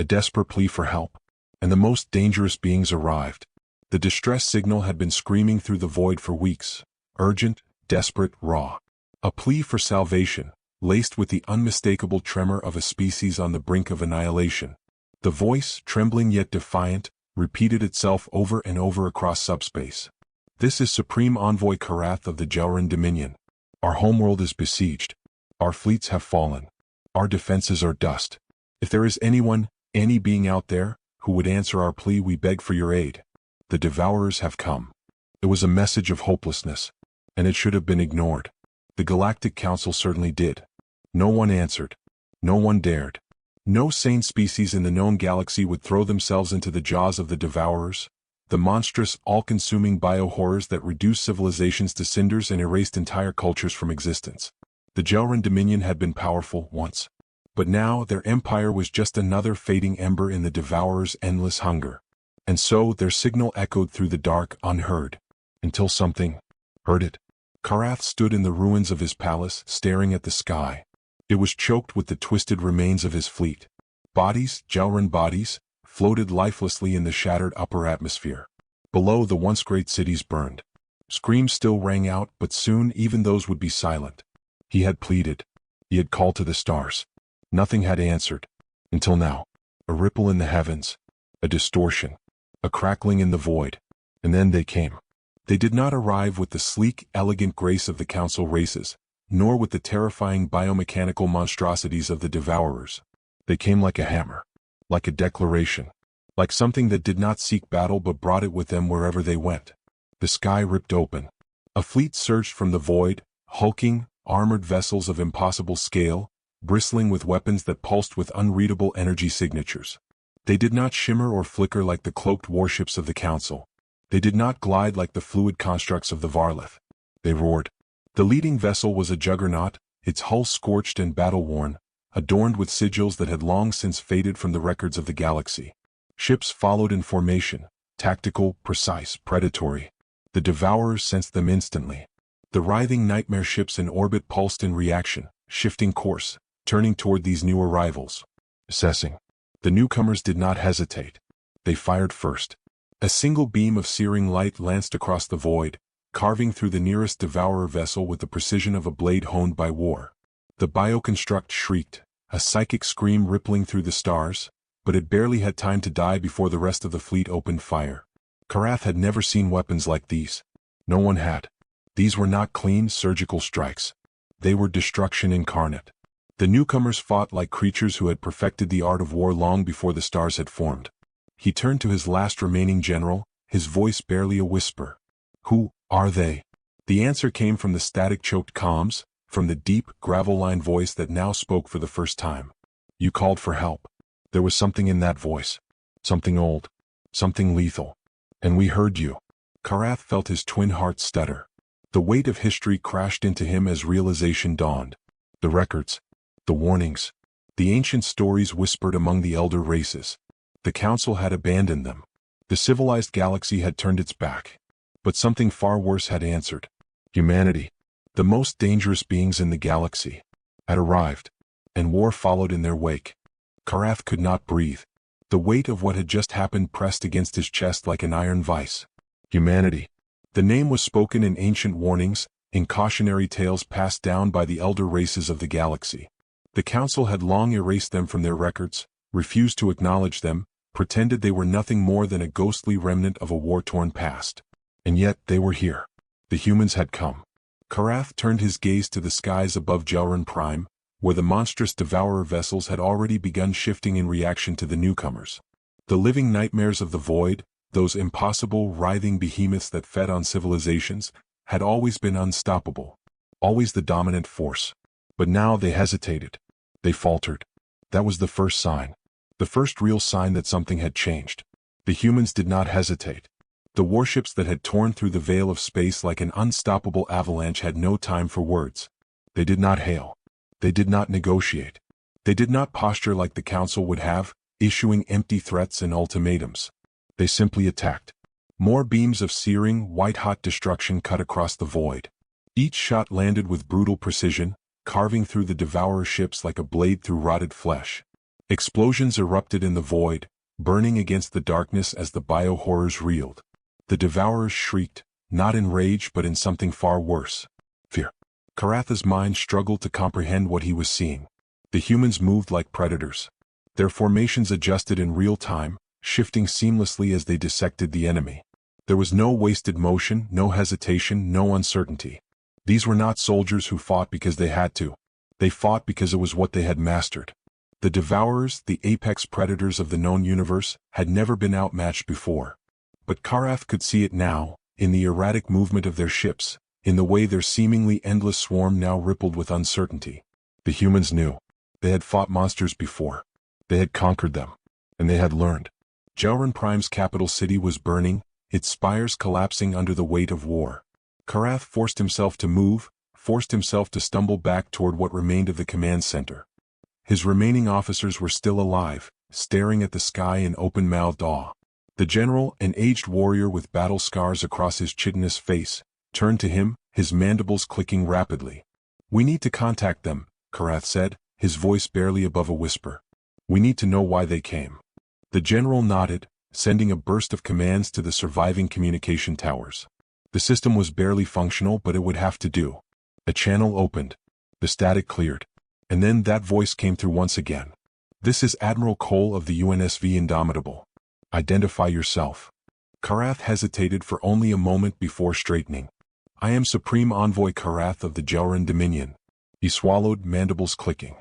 a desperate plea for help. And the most dangerous beings arrived. The distress signal had been screaming through the void for weeks. Urgent, desperate, raw. A plea for salvation, laced with the unmistakable tremor of a species on the brink of annihilation. The voice, trembling yet defiant, repeated itself over and over across subspace. This is Supreme Envoy Karath of the Gelran Dominion. Our homeworld is besieged. Our fleets have fallen. Our defenses are dust. If there is anyone, any being out there, who would answer our plea, we beg for your aid. The Devourers have come. It was a message of hopelessness, and it should have been ignored. The Galactic Council certainly did. No one answered. No one dared. No sane species in the known galaxy would throw themselves into the jaws of the Devourers, the monstrous, all-consuming bio-horrors that reduced civilizations to cinders and erased entire cultures from existence. The Gelran Dominion had been powerful once, but now their empire was just another fading ember in the Devourers' endless hunger. And so their signal echoed through the dark unheard, until something heard it. Karath stood in the ruins of his palace, staring at the sky. It was choked with the twisted remains of his fleet. Bodies, Gelran bodies, floated lifelessly in the shattered upper atmosphere. Below, the once great cities burned. Screams still rang out, but soon even those would be silent. He had pleaded. He had called to the stars. Nothing had answered. Until now. A ripple in the heavens. A distortion. A crackling in the void. And then they came. They did not arrive with the sleek, elegant grace of the Council races, nor with the terrifying biomechanical monstrosities of the Devourers. They came like a hammer. Like a declaration. Like something that did not seek battle but brought it with them wherever they went. The sky ripped open. A fleet surged from the void, hulking, armored vessels of impossible scale, bristling with weapons that pulsed with unreadable energy signatures. They did not shimmer or flicker like the cloaked warships of the Council. They did not glide like the fluid constructs of the Varleth. They roared. The leading vessel was a juggernaut, its hull scorched and battle-worn, adorned with sigils that had long since faded from the records of the galaxy. Ships followed in formation, tactical, precise, predatory. The Devourers sensed them instantly. The writhing nightmare ships in orbit pulsed in reaction, shifting course, turning toward these new arrivals. Assessing. The newcomers did not hesitate. They fired first. A single beam of searing light lanced across the void, carving through the nearest Devourer vessel with the precision of a blade honed by war. The bioconstruct shrieked, a psychic scream rippling through the stars, but it barely had time to die before the rest of the fleet opened fire. Karath had never seen weapons like these. No one had. These were not clean, surgical strikes. They were destruction incarnate. The newcomers fought like creatures who had perfected the art of war long before the stars had formed. He turned to his last remaining general, his voice barely a whisper. Who are they? The answer came from the static-choked comms, from the deep, gravel-lined voice that now spoke for the first time. You called for help. There was something in that voice. Something old. Something lethal. And we heard you. Karath felt his twin hearts stutter. The weight of history crashed into him as realization dawned. The records. The warnings. The ancient stories whispered among the elder races. The Council had abandoned them. The civilized galaxy had turned its back. But something far worse had answered. Humanity, the most dangerous beings in the galaxy, had arrived, and war followed in their wake. Karath could not breathe. The weight of what had just happened pressed against his chest like an iron vice. Humanity. The name was spoken in ancient warnings, in cautionary tales passed down by the elder races of the galaxy. The Council had long erased them from their records, refused to acknowledge them, pretended they were nothing more than a ghostly remnant of a war-torn past. And yet they were here. The humans had come. Karath turned his gaze to the skies above Gelran Prime, where the monstrous Devourer vessels had already begun shifting in reaction to the newcomers. The living nightmares of the void, those impossible, writhing behemoths that fed on civilizations, had always been unstoppable, always the dominant force. But now they hesitated. They faltered. That was the first sign. The first real sign that something had changed. The humans did not hesitate. The warships that had torn through the veil of space like an unstoppable avalanche had no time for words. They did not hail. They did not negotiate. They did not posture like the Council would have, issuing empty threats and ultimatums. They simply attacked. More beams of searing, white-hot destruction cut across the void. Each shot landed with brutal precision, carving through the Devourer ships like a blade through rotted flesh. Explosions erupted in the void, burning against the darkness as the bio-horrors reeled. The devourers shrieked, not in rage but in something far worse. Fear. Karatha's mind struggled to comprehend what he was seeing. The humans moved like predators. Their formations adjusted in real time, shifting seamlessly as they dissected the enemy. There was no wasted motion, no hesitation, no uncertainty. These were not soldiers who fought because they had to. They fought because it was what they had mastered. The Devourers, the apex predators of the known universe, had never been outmatched before. But Karath could see it now, in the erratic movement of their ships, in the way their seemingly endless swarm now rippled with uncertainty. The humans knew. They had fought monsters before. They had conquered them. And they had learned. Gelran Prime's capital city was burning, its spires collapsing under the weight of war. Karath forced himself to move, forced himself to stumble back toward what remained of the command center. His remaining officers were still alive, staring at the sky in open-mouthed awe. The general, an aged warrior with battle scars across his chitinous face, turned to him, his mandibles clicking rapidly. "We need to contact them," Karath said, his voice barely above a whisper. "We need to know why they came." The general nodded, sending a burst of commands to the surviving communication towers. The system was barely functional, but it would have to do. A channel opened. The static cleared. And then that voice came through once again. "This is Admiral Cole of the UNSV Indomitable. Identify yourself." Karath hesitated for only a moment before straightening. "I am Supreme Envoy Karath of the Gelran Dominion." He swallowed, mandibles clicking.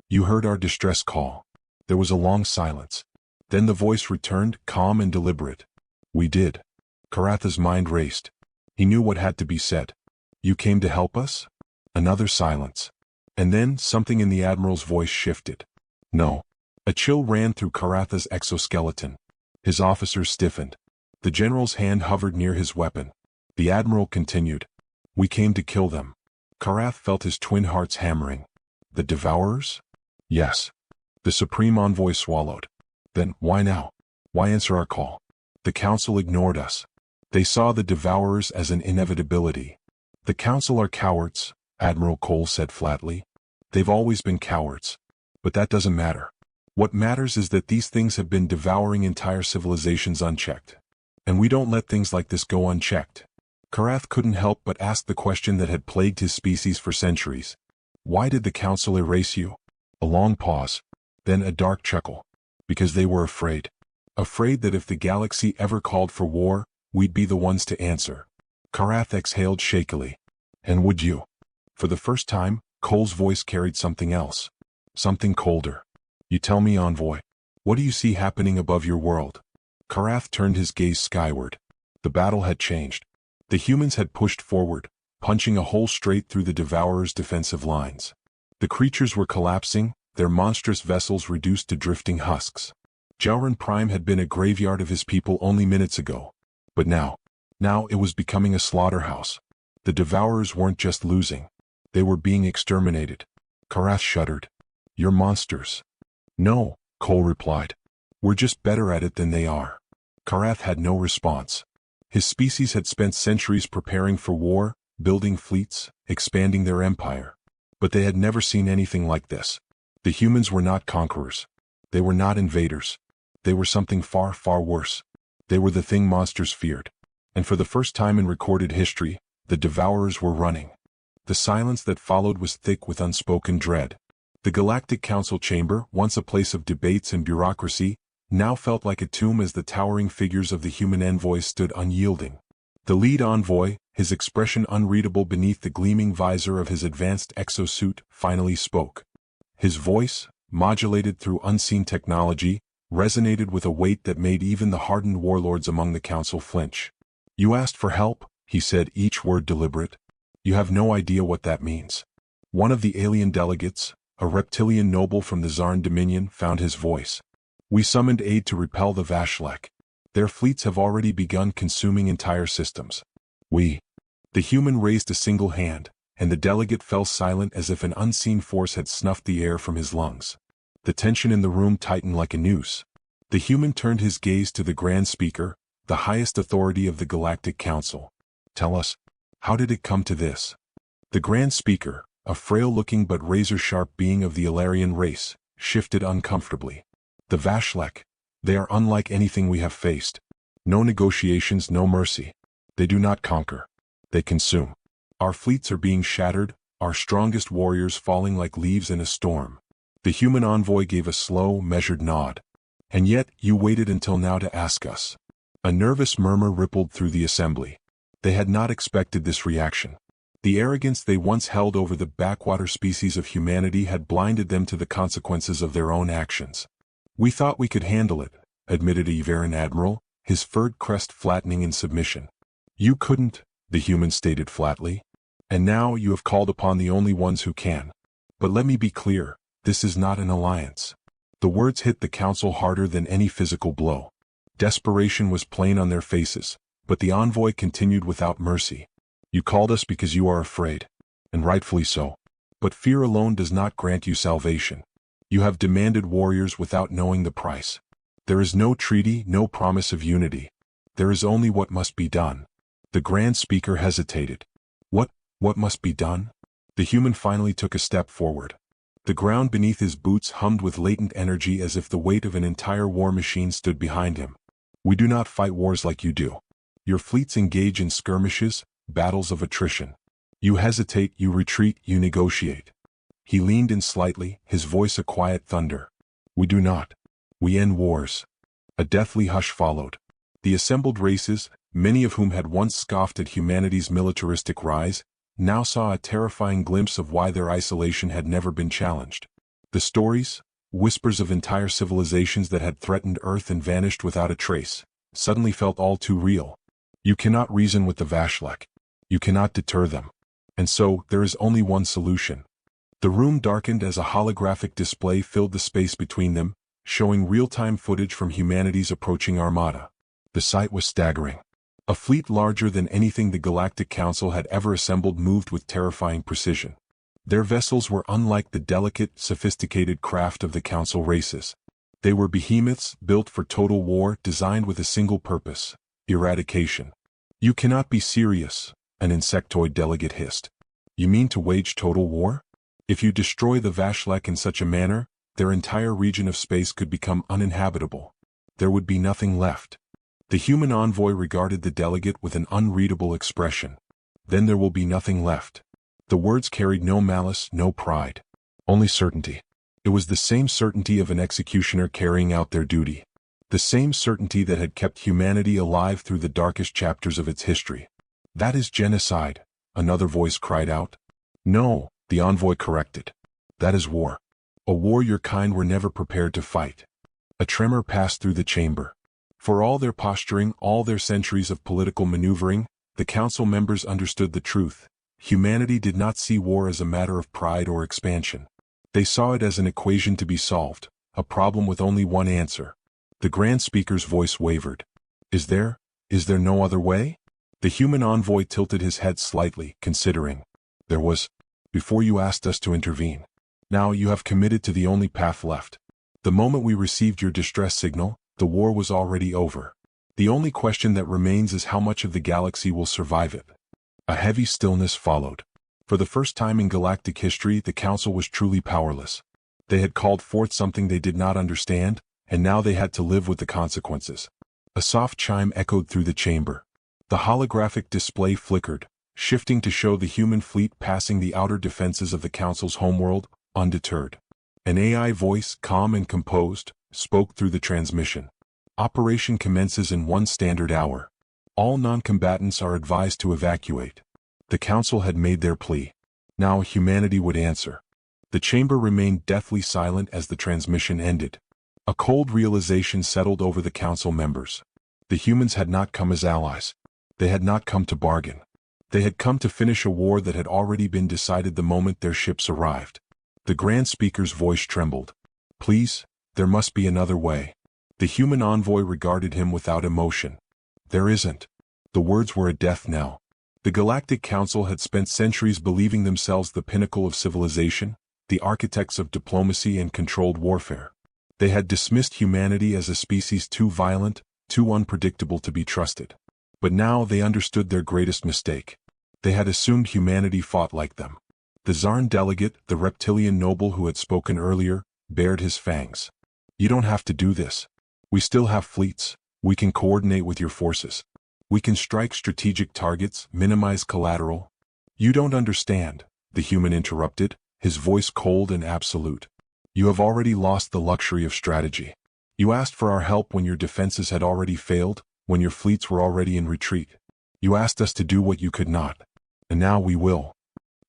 "You heard our distress call." There was a long silence. Then the voice returned, calm and deliberate. "We did." Karatha's mind raced. He knew what had to be said. "You came to help us?" Another silence. And then something in the Admiral's voice shifted. "No." A chill ran through Karatha's exoskeleton. His officers stiffened. The general's hand hovered near his weapon. The Admiral continued. "We came to kill them." Karath felt his twin hearts hammering. "The Devourers?" "Yes." The Supreme Envoy swallowed. "Then, why now? Why answer our call?" "The Council ignored us. They saw the Devourers as an inevitability." "The Council are cowards," Admiral Cole said flatly. "They've always been cowards. But that doesn't matter. What matters is that these things have been devouring entire civilizations unchecked. And we don't let things like this go unchecked." Karath couldn't help but ask the question that had plagued his species for centuries. "Why did the Council erase you?" A long pause. Then a dark chuckle. "Because they were afraid. Afraid that if the galaxy ever called for war, we'd be the ones to answer." Karath exhaled shakily. "And would you?" For the first time, Cole's voice carried something else. Something colder. "You tell me, Envoy. What do you see happening above your world?" Karath turned his gaze skyward. The battle had changed. The humans had pushed forward, punching a hole straight through the Devourers' defensive lines. The creatures were collapsing, their monstrous vessels reduced to drifting husks. Gelran Prime had been a graveyard of his people only minutes ago. But now it was becoming a slaughterhouse. The Devourers weren't just losing. They were being exterminated. Karath shuddered. "You're monsters." "No," Cole replied. "We're just better at it than they are." Karath had no response. His species had spent centuries preparing for war, building fleets, expanding their empire. But they had never seen anything like this. The humans were not conquerors. They were not invaders. They were something far, far worse. They were the thing monsters feared. And for the first time in recorded history, the Devourers were running. The silence that followed was thick with unspoken dread. The Galactic Council chamber, once a place of debates and bureaucracy, now felt like a tomb as the towering figures of the human envoys stood unyielding. The lead envoy, his expression unreadable beneath the gleaming visor of his advanced exosuit, finally spoke. His voice, modulated through unseen technology, resonated with a weight that made even the hardened warlords among the council flinch. "You asked for help," he said, each word deliberate. "You have no idea what that means." One of the alien delegates, a reptilian noble from the Zarn Dominion, found his voice. "We summoned aid to repel the Vashlek. Their fleets have already begun consuming entire systems." "We." The human raised a single hand, and the delegate fell silent as if an unseen force had snuffed the air from his lungs. The tension in the room tightened like a noose. The human turned his gaze to the Grand Speaker, the highest authority of the Galactic Council. "Tell us, how did it come to this?" The Grand Speaker, a frail-looking but razor-sharp being of the Ilarian race, shifted uncomfortably. The Vashlek, they are unlike anything we have faced. No negotiations, no mercy. They do not conquer. They consume. Our fleets are being shattered, our strongest warriors falling like leaves in a storm. The human envoy gave a slow, measured nod. And yet, you waited until now to ask us. A nervous murmur rippled through the assembly. They had not expected this reaction. The arrogance they once held over the backwater species of humanity had blinded them to the consequences of their own actions. We thought we could handle it, admitted a Yvarin admiral, his furred crest flattening in submission. You couldn't, the human stated flatly. And now you have called upon the only ones who can. But let me be clear, this is not an alliance. The words hit the council harder than any physical blow. Desperation was plain on their faces, but the envoy continued without mercy. You called us because you are afraid, and rightfully so. But fear alone does not grant you salvation. You have demanded warriors without knowing the price. There is no treaty, no promise of unity. There is only what must be done. The Grand Speaker hesitated. What must be done? The human finally took a step forward. The ground beneath his boots hummed with latent energy as if the weight of an entire war machine stood behind him. We do not fight wars like you do. Your fleets engage in skirmishes, battles of attrition. You hesitate, you retreat, you negotiate. He leaned in slightly, his voice a quiet thunder. We do not. We end wars. A deathly hush followed. The assembled races, many of whom had once scoffed at humanity's militaristic rise, now saw a terrifying glimpse of why their isolation had never been challenged. The stories, whispers of entire civilizations that had threatened Earth and vanished without a trace, suddenly felt all too real. You cannot reason with the Vashlek. You cannot deter them. And so, there is only one solution. The room darkened as a holographic display filled the space between them, showing real-time footage from humanity's approaching armada. The sight was staggering. A fleet larger than anything the Galactic Council had ever assembled moved with terrifying precision. Their vessels were unlike the delicate, sophisticated craft of the Council races. They were behemoths, built for total war, designed with a single purpose: eradication. You cannot be serious, an insectoid delegate hissed. You mean to wage total war? If you destroy the Vashlek in such a manner, their entire region of space could become uninhabitable. There would be nothing left. The human envoy regarded the delegate with an unreadable expression. Then there will be nothing left. The words carried no malice, no pride. Only certainty. It was the same certainty of an executioner carrying out their duty. The same certainty that had kept humanity alive through the darkest chapters of its history. That is genocide, another voice cried out. No, the envoy corrected. That is war. A war your kind were never prepared to fight. A tremor passed through the chamber. For all their posturing, all their centuries of political maneuvering, the council members understood the truth. Humanity did not see war as a matter of pride or expansion. They saw it as an equation to be solved, a problem with only one answer. The Grand Speaker's voice wavered. Is there no other way? The human envoy tilted his head slightly, considering. There was, before you asked us to intervene. Now you have committed to the only path left. The moment we received your distress signal, the war was already over. The only question that remains is how much of the galaxy will survive it. A heavy stillness followed. For the first time in galactic history, the Council was truly powerless. They had called forth something they did not understand, and now they had to live with the consequences. A soft chime echoed through the chamber. The holographic display flickered, shifting to show the human fleet passing the outer defenses of the Council's homeworld, undeterred. An AI voice, calm and composed, spoke through the transmission. Operation commences in 1 standard hour. All non-combatants are advised to evacuate. The Council had made their plea. Now humanity would answer. The chamber remained deathly silent as the transmission ended. A cold realization settled over the Council members. The humans had not come as allies. They had not come to bargain. They had come to finish a war that had already been decided the moment their ships arrived. The Grand Speaker's voice trembled. Please, there must be another way. The human envoy regarded him without emotion. There isn't. The words were a death knell. The Galactic Council had spent centuries believing themselves the pinnacle of civilization, the architects of diplomacy and controlled warfare. They had dismissed humanity as a species too violent, too unpredictable to be trusted. But now they understood their greatest mistake. They had assumed humanity fought like them. The Zarn delegate, the reptilian noble who had spoken earlier, bared his fangs. You don't have to do this. We still have fleets. We can coordinate with your forces. We can strike strategic targets, minimize collateral. You don't understand, the human interrupted, his voice cold and absolute. You have already lost the luxury of strategy. You asked for our help when your defenses had already failed, when your fleets were already in retreat. You asked us to do what you could not. And now we will.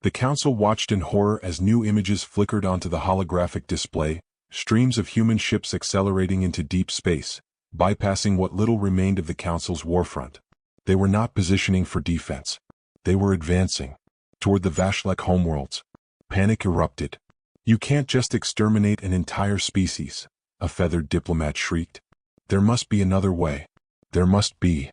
The council watched in horror as new images flickered onto the holographic display, streams of human ships accelerating into deep space, bypassing what little remained of the council's warfront. They were not positioning for defense. They were advancing toward the Vashlek homeworlds. Panic erupted. You can't just exterminate an entire species, a feathered diplomat shrieked. There must be another way. There must be.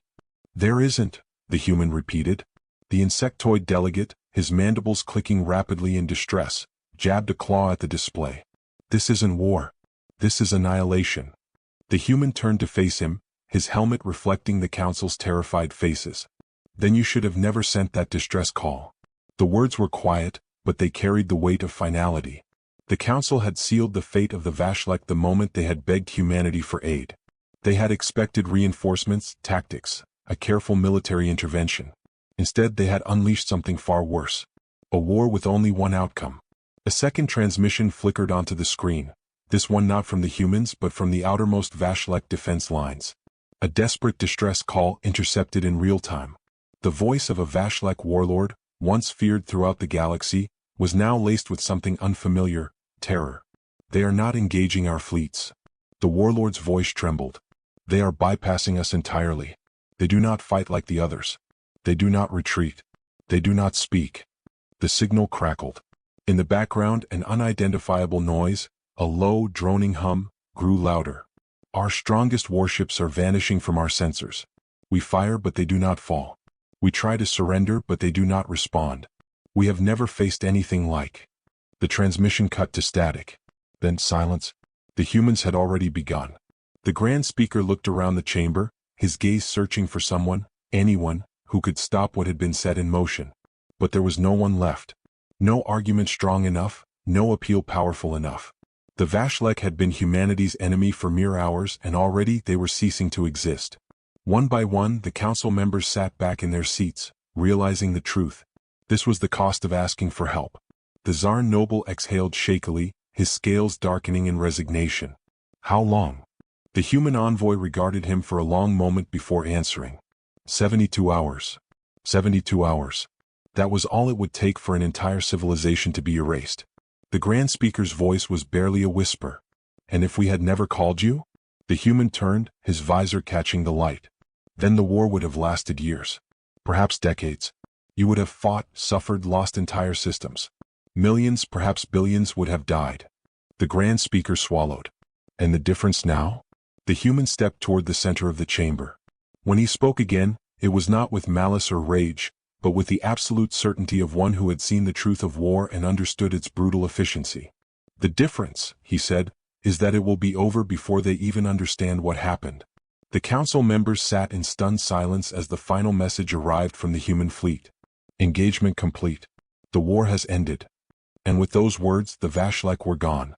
There isn't, the human repeated. The insectoid delegate, his mandibles clicking rapidly in distress, jabbed a claw at the display. This isn't war. This is annihilation. The human turned to face him, his helmet reflecting the council's terrified faces. Then you should have never sent that distress call. The words were quiet, but they carried the weight of finality. The council had sealed the fate of the Vashlek the moment they had begged humanity for aid. They had expected reinforcements, tactics, a careful military intervention. Instead, they had unleashed something far worse. A war with only one outcome. A second transmission flickered onto the screen, this one not from the humans but from the outermost Vashlek defense lines. A desperate distress call intercepted in real time. The voice of a Vashlek warlord, once feared throughout the galaxy, was now laced with something unfamiliar, terror. They are not engaging our fleets. The warlord's voice trembled. They are bypassing us entirely. They do not fight like the others. They do not retreat. They do not speak. The signal crackled. In the background, an unidentifiable noise, a low, droning hum, grew louder. Our strongest warships are vanishing from our sensors. We fire but they do not fall. We try to surrender but they do not respond. We have never faced anything like. The transmission cut to static. Then silence. The humans had already begun. The Grand Speaker looked around the chamber, his gaze searching for someone, anyone, who could stop what had been set in motion. But there was no one left. No argument strong enough, no appeal powerful enough. The Vashlek had been humanity's enemy for mere hours and already they were ceasing to exist. One by one, the council members sat back in their seats, realizing the truth. This was the cost of asking for help. The Tsar Noble exhaled shakily, his scales darkening in resignation. How long? The human envoy regarded him for a long moment before answering. 72 hours. 72 hours. That was all it would take for an entire civilization to be erased. The Grand Speaker's voice was barely a whisper. And if we had never called you? The human turned, his visor catching the light. Then the war would have lasted years. Perhaps decades. You would have fought, suffered, lost entire systems. Millions, perhaps billions would have died. The Grand Speaker swallowed. And the difference now? The human stepped toward the center of the chamber. When he spoke again, it was not with malice or rage, but with the absolute certainty of one who had seen the truth of war and understood its brutal efficiency. The difference, he said, is that it will be over before they even understand what happened. The council members sat in stunned silence as the final message arrived from the human fleet. Engagement complete. The war has ended. And with those words, the Vashlek were gone.